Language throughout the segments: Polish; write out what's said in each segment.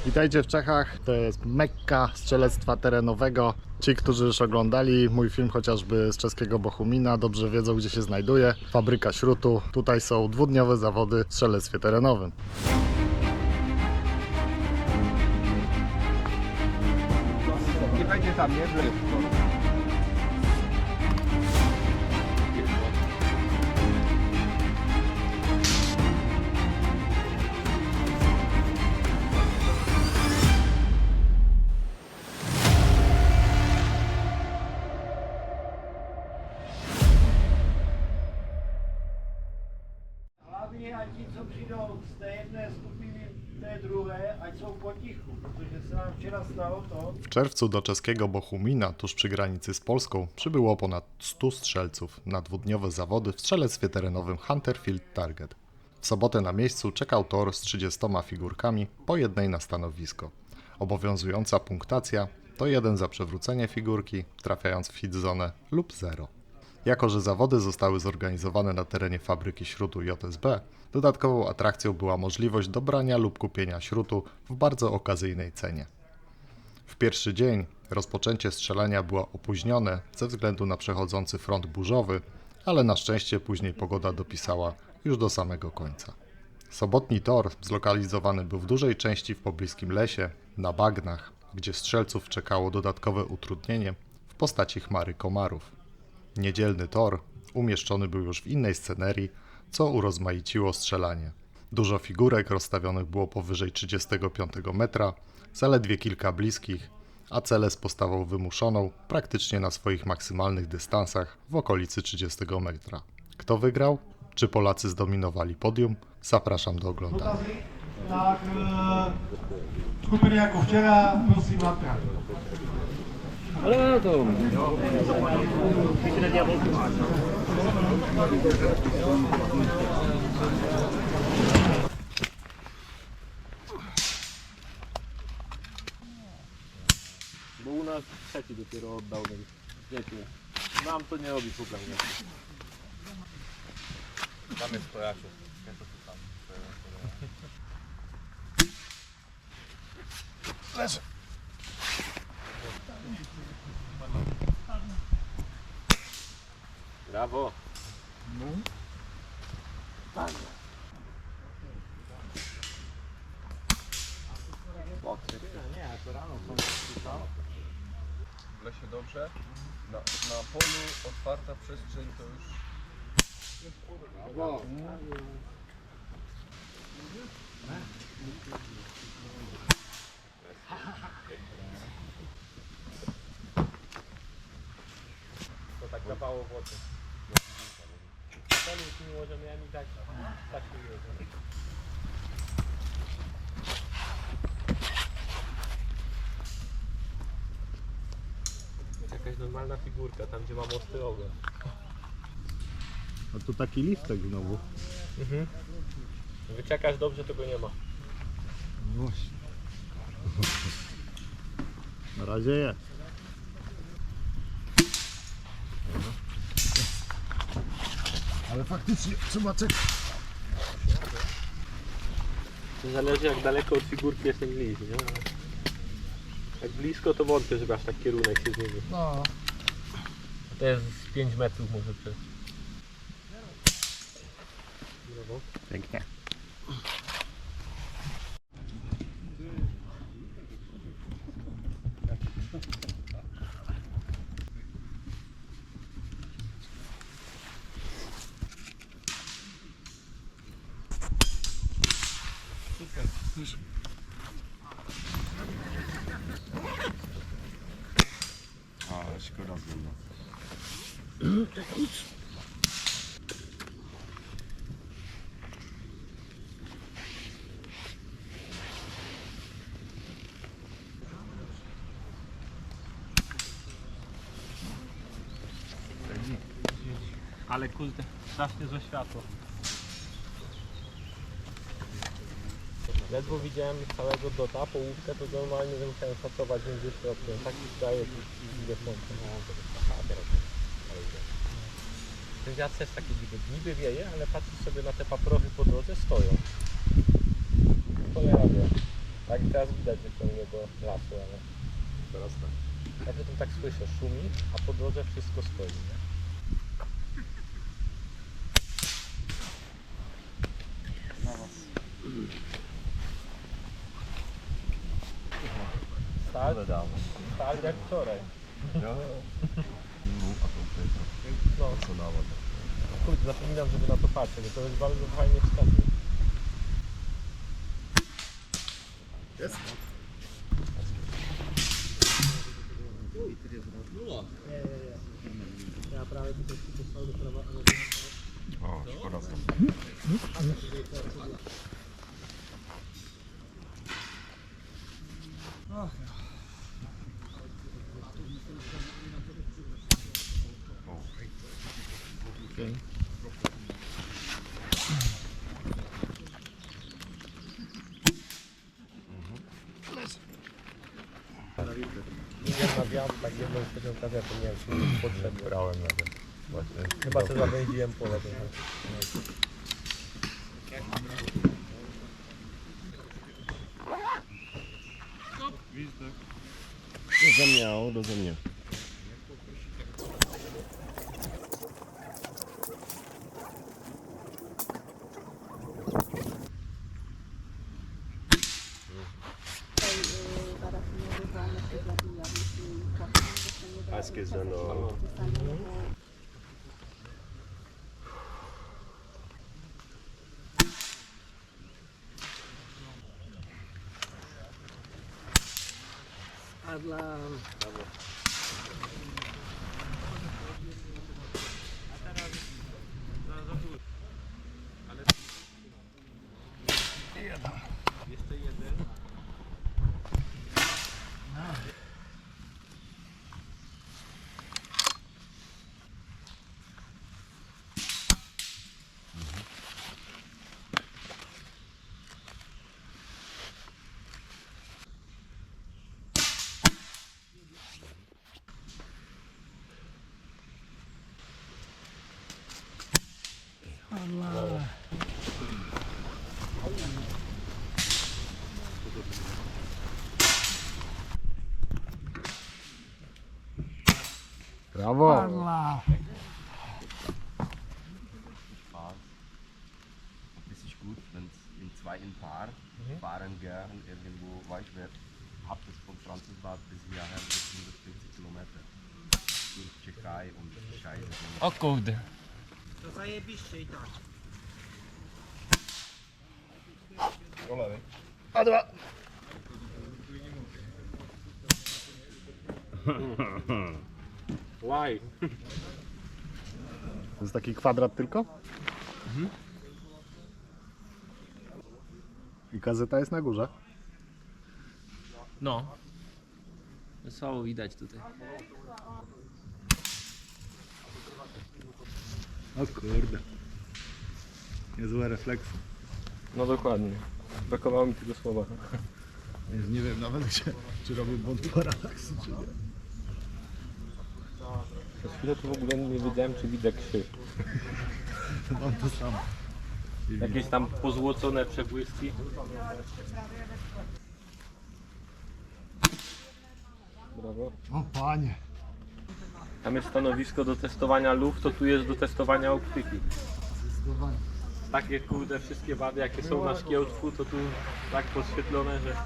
Witajcie w Czechach, to jest Mekka strzelectwa terenowego. Ci, którzy już oglądali mój film chociażby z czeskiego Bochumina, dobrze wiedzą, gdzie się znajduje. Fabryka śrutu. Tutaj są dwudniowe zawody w strzelectwie terenowym. Nie będzie tam, nie? Hlavně ať ti, co přijdou z té jedné skupiny, té druhé, ať jsou potichu, protože se nám včera stalo to. W czerwcu do czeskiego Bochumina, tuż przy granicy z Polską, przybyło ponad 100 strzelców na dwudniowe zawody w strzelectwie terenowym Hunter Field Target. W sobotę na miejscu czekał tor z 30 figurkami, po jednej na stanowisko. Obowiązująca punktacja to 1 za przewrócenie figurki, trafiając w hit zonę, lub 0. Jako że zawody zostały zorganizowane na terenie fabryki śrutu JSB, dodatkową atrakcją była możliwość dobrania lub kupienia śrutu w bardzo okazyjnej cenie. W pierwszy dzień rozpoczęcie strzelania było opóźnione ze względu na przechodzący front burzowy, ale na szczęście później pogoda dopisała już do samego końca. Sobotni tor zlokalizowany był w dużej części w pobliskim lesie, na bagnach, gdzie strzelców czekało dodatkowe utrudnienie w postaci chmary komarów. Niedzielny tor umieszczony był już w innej scenerii, co urozmaiciło strzelanie. Dużo figurek rozstawionych było powyżej 35 metra, zaledwie kilka bliskich, a cele z postawą wymuszoną praktycznie na swoich maksymalnych dystansach w okolicy 30 metra. Kto wygrał? Czy Polacy zdominowali podium? Zapraszam do oglądania. Tak, skupiny jako včera, prosím Matra. Ale to... Bo u nas trzeci dopiero oddał, więc wiecie, nam to nie robi problemu. Tam jest Polaków. Leży. Brawo! W lesie dobrze. Na polu otwarta przestrzeń to już... To tak dawało w oczy. Ten już nie może miałem i tak nie jest. Jakaś normalna figurka, tam gdzie mam ostry ogon. A tu taki listek znowu. Wyczekasz dobrze, to go nie ma. Właśnie. Na razie jest. Ale faktycznie trzeba czekać. To zależy jak daleko od figurki jest ten glist, nie? Jak blisko to wątpię, żeby aż tak kierunek się zmienił. No. To jest z 5 metrów może przez. Brawo. Pięknie. Ale szkoda zgodna. Ale kurde, strasznie złe światło. Ledwo widziałem całego dota, połówkę, to normalnie musiałem szacować między środkiem. Tak mi zdaje, że widzę słońce. Ten wiatr jest taki niby wieje, ale patrzysz sobie na te paprochy po drodze, stoją. Cholera wie. Tak teraz widać, że ciągnie do lasu, ale Teraz tak. ja potem tak słyszę, szumi, a po drodze wszystko stoi. Nie? Tak, tak jak wczoraj. Ja. No, a to tutaj No, co nawet. kurde, zapominam, żeby na to patrzeć, bo to jest bardzo fajnie wskazuje. Jest? Ja právě ty trošku poslal doprava a O, szkoda. Jak na wiatr, tak jedną trzecią kawiarkę nie wiem, czy potrzebny. Brałem nawet. Właśnie. Chyba co zawęziłem pole trochę. Rozumiał, rozumiał. Askezano. Adlam. Jeszcze jeden. Brawo! Das ist gut, wenn es im zweiten Paar fahren gern irgendwo, weißt du, habt es von Franzensbad bis hierher bis 140 Kilometer. Durch Tschechei und Scheiße. O kurde. To zajebiście i tak. Why? To jest taki kwadrat tylko? I gazeta jest na górze. No. Słabo widać tutaj. O kurde. Niezłe refleksy. No dokładnie. Brakowało mi tego słowa. Nie wiem nawet, czy robię błąd paralaksu, czy nie. Przez chwilę to w ogóle nie wiedziałem, czy widzę krzyż. Mam to samo. Jakieś tam pozłocone przebłyski. Brawo. O panie. Tam jest stanowisko do testowania luf, to tu jest do testowania optyki. Zdecydowanie. Takie kurde wszystkie wady jakie są na szkiełku, to tu tak podświetlone, że...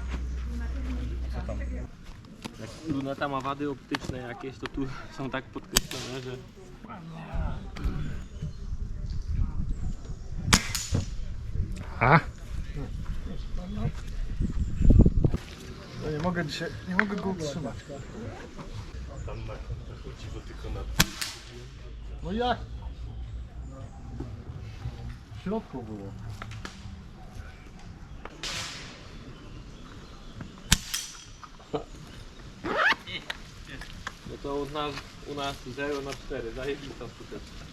Jak luneta ma wady optyczne jakieś, to tu są tak podkreślone, że... A? No nie mogę dzisiaj, nie mogę go utrzymać. Tam na chodzi, bo tylko na... No jak? W środku było. No to u nas 0/4, zajebista skuteczność.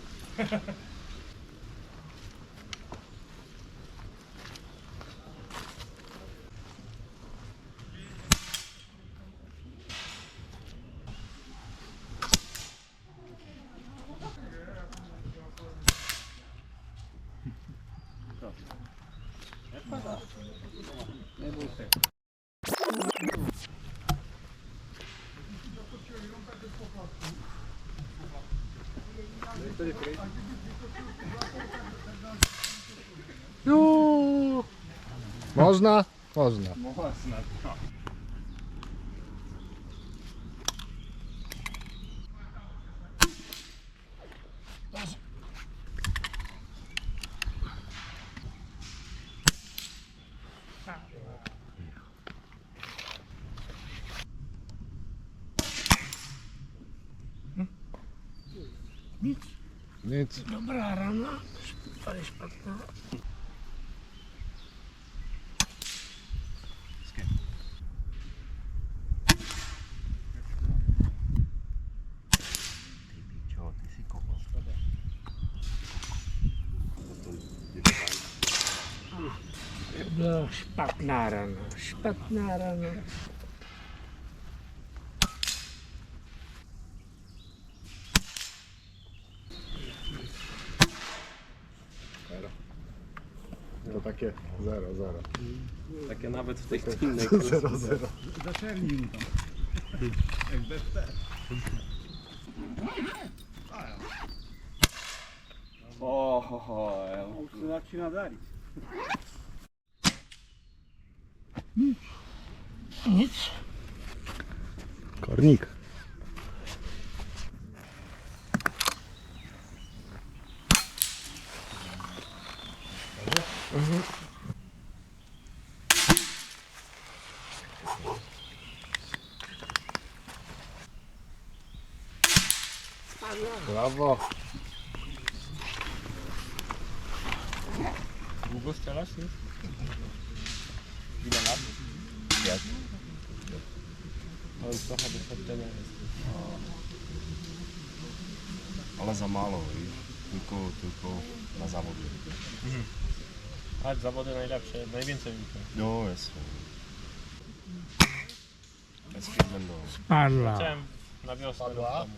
Można? Można. Nic. Dobra rana, ale szpatna. No, szpatna rana, szpatna rana. To takie 0-0. Takie nawet w tej innej 0-0. Jak ci nadali? Nic. Kornik. Brawo. Długo strzelasz już? Ile lat? 5. To już trochę doświadczenia jest. Ale za mało, víš? Tylko na zawody. A zawody najlepsze, najwięcej liczą. No, jasně. Hezky będą. Spadla. Chciałem na wiosnę rok temu.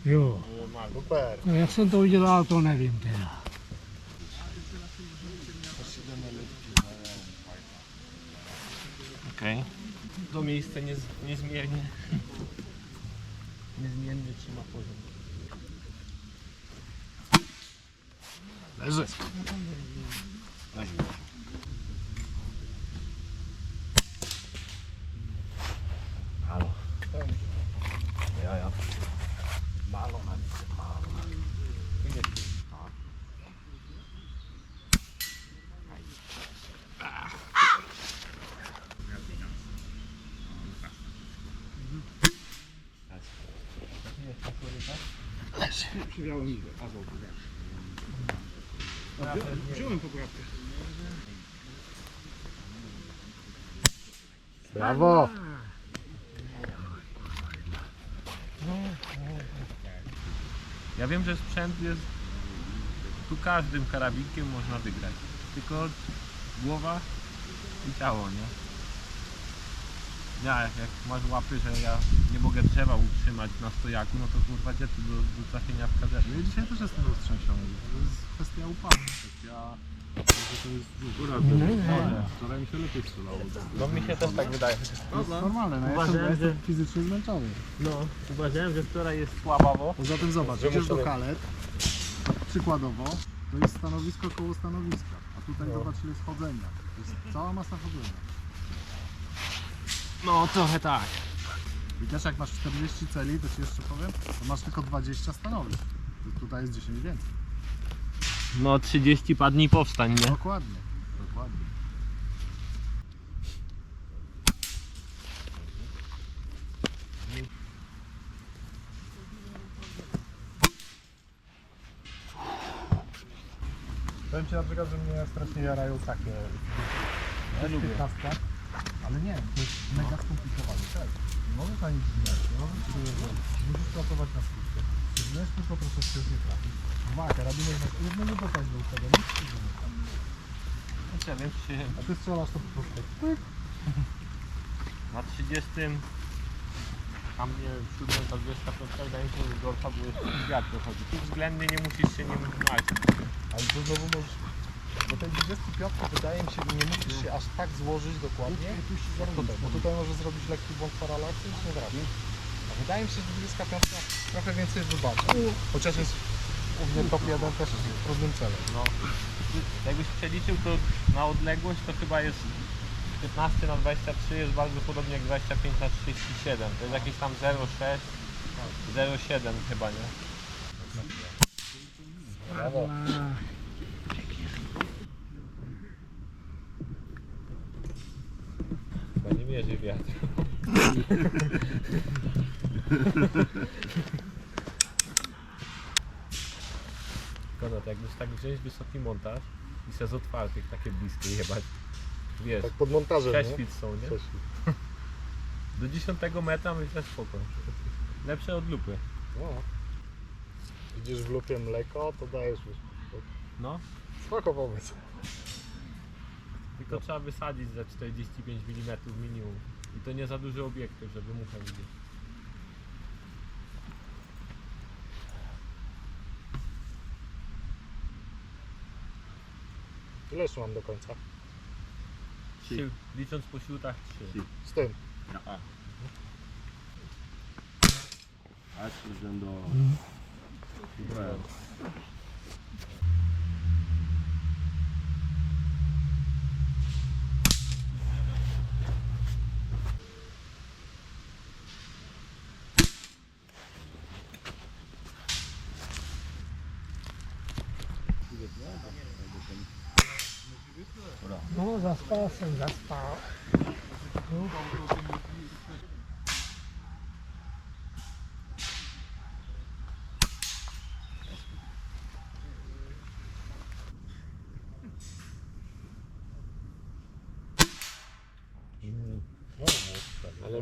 Jo. Były małe. Super. No jak jsem to udělal, to nevím teda. Okej. To miejsce niezmiernie niezmiennie trzyma poziom. Leży. Halo. Ja. Málo navíc, málo. Wziąłem poprawkę. Brawo. Ja wiem, że sprzęt jest tu każdym karabinkiem można wygrać. Tylko głowa i ciało, nie? Ja, jak masz łapy, że ja nie mogę drzewa utrzymać na stojaku, no to kurwa gdzie tu do trafienia w kazetę? Ja dzisiaj też jestem roztrzęsiony. To jest kwestia upału. Kwestia... że to jest wczoraj mi się lepiej strzelało. No mi się też tak wydaje. To jest normalne, no ja jestem fizycznie zmęczony. No, uważałem, że wczoraj jest słabawo. Poza tym zobacz, Że idziesz muszę- do kalet, przykładowo, to jest stanowisko koło stanowiska, a tutaj zobacz ile jest chodzenia. To jest cała masa chodzenia. No trochę tak. I też jak masz 40 celi, to ci jeszcze powiem, to masz tylko 20 stanowisk. To tutaj jest 10 więcej. No 30 padnij i powstań, nie? Dokładnie, dokładnie. Powiem Ci na przykład, że mnie strasznie jarają takie lubię. Ale nie, to jest mega skomplikowane. Tak. Nie możesz na nic zmieniać, nie możesz się rozwiązać. Musisz pracować na skutkę. Zmieniasz tylko troszeczkę z nie trafić. Dwa, karabinek masz jednego dopaść do tego, nic ci nie trafi. Ja wiem, czy się A ty strzelasz to po prostu tak, pyk. na 30 tam nie wiem, 7, ta 25 wydaje mi się, że gorsza, bo jeszcze wiatr dochodzi. Tu względnie nie musisz się nim martwić. Ale to znowu możesz... Bo tej 25 wydaje mi się, że nie musisz się aż tak złożyć dokładnie, jak tutaj, bo tutaj możesz zrobić lekki błąd paralaksu i nie trafi. A wydaje mi się, że 25 trochę więcej wybaczy. Chociaż jest U mnie top 1 też jest trudnym celem. No, jakbyś przeliczył to na odległość, to chyba jest 15 na 23 jest bardzo podobnie jak 25 na 37. To jest jakieś tam 0,6, 0,7 chyba, nie? Brawo. Chyba nie mierzy wiatr. Konrad, jakbyś tak wziąć wysoki montaż i se z otwartych takie bliskie jebać. Wiesz, Tak pod montażem, 6 nie? fit są, nie? 6 feet. Do 10 metra myślę spoko. Lepsze od lupy. No. Widzisz w lupie mleko, to dajesz już. No, Spoko pomysł. tylko trzeba wysadzić za 45 mm minimum. I to nie za duży obiektyw, żeby muchę widzieć. Ile jeszcze mam do końca? Licząc po śrutach 3. Z tym. Aż ist dann da. No, zaspal jsem, zaspal. Ale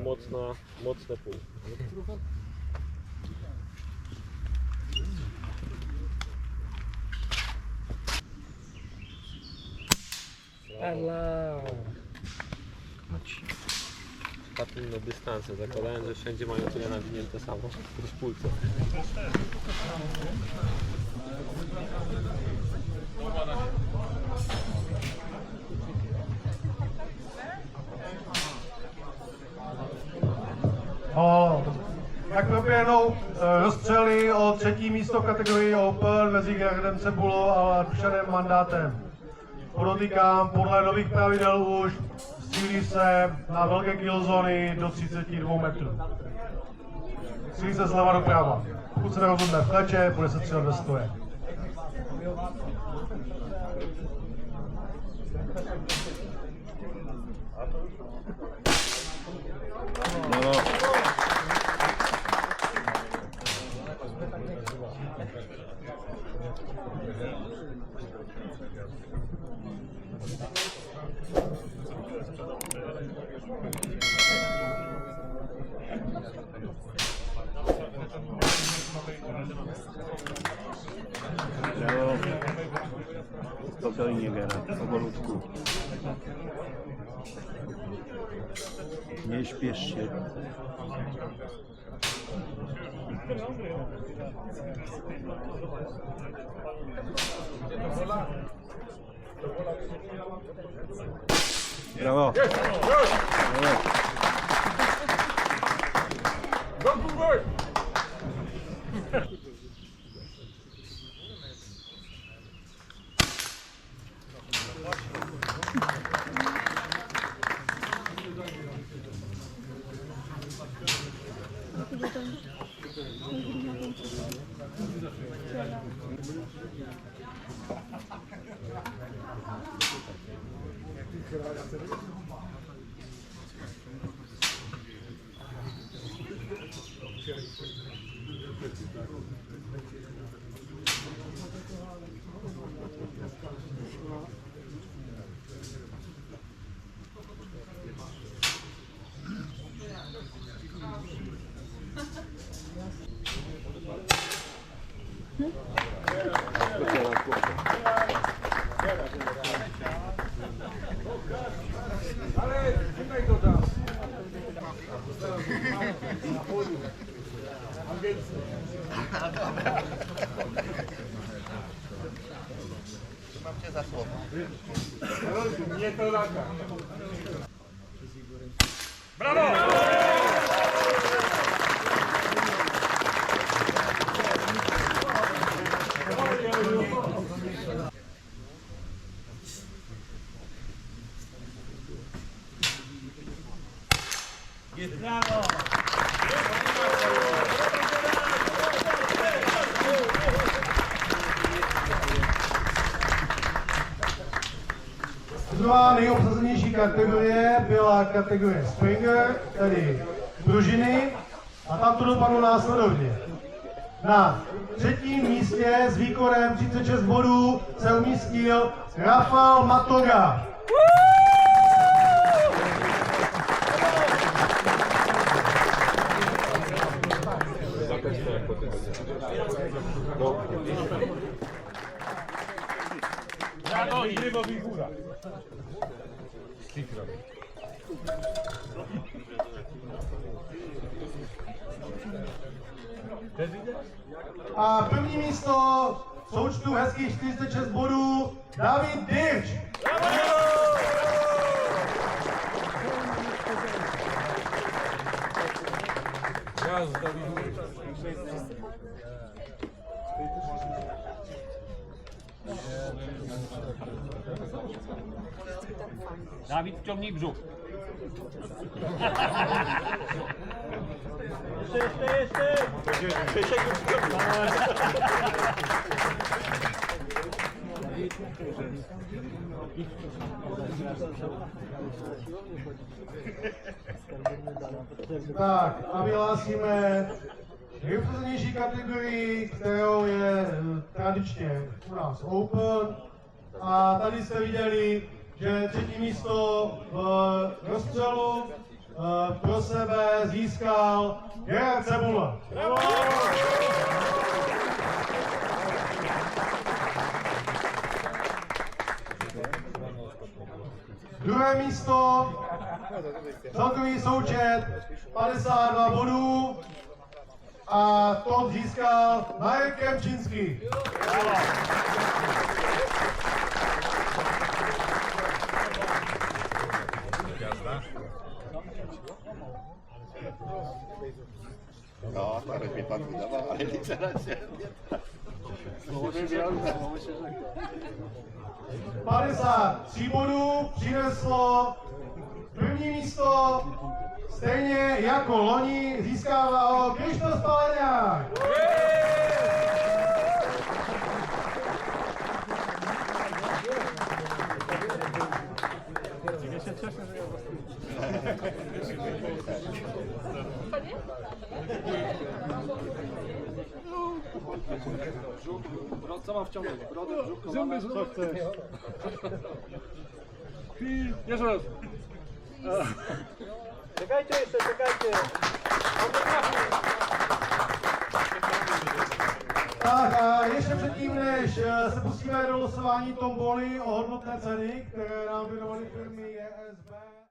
mocne pół. Patrzę na dystanse, zakładałem, że wszędzie mają tyle nawinięte samo. W szpulce. Tak proběhnou rozstřely o třetí místo v kategorii Open mezi Gerardem Cebulou a Dušanem Mandátem. Podotýkám, podle nových pravidel už střílí se na velké killzony do 32 metrů. Střílí se zleva doprava. Pokud se nerozhodne v kleče, bude se střílet ve stoje. Spokojnie, Gerard, powolutku. Nie śpiesz się. Brawo! Brawo! Druhá nejobsazenější kategorie byla kategorie Springer, tedy družiny, a tam to dopadlo následovně. Na třetím místě s výkonem 36 bodů se umístil Rafal Matoga. A první místo v součtu hezkých 46 bodů David Dirč. Dávid Těmný břuch. Tak a vyhlásíme nejobsazenější kategorii, kterou je tradičně u nás Open. A tady jste viděli, že třetí místo v rozstřelu pro sebe získal Gerard Cebula. Druhé místo, celkový součet 52 bodů a to získal Marek Kemčinský. No, tady mi pan vydává, ale více radši. 53 bodů přineslo první místo, stejně jako loni získává ho Krištof Paleňák. Co mám wciągnąć? Brodę, brzuch, Zęby, co chcesz? Jeszcze raz. Czekajcie jeszcze, czekajcie. Tak a ještě předtím, než se pustíme do losování tomboli o hodnotné ceny, které nám věnovaly firmy JSB.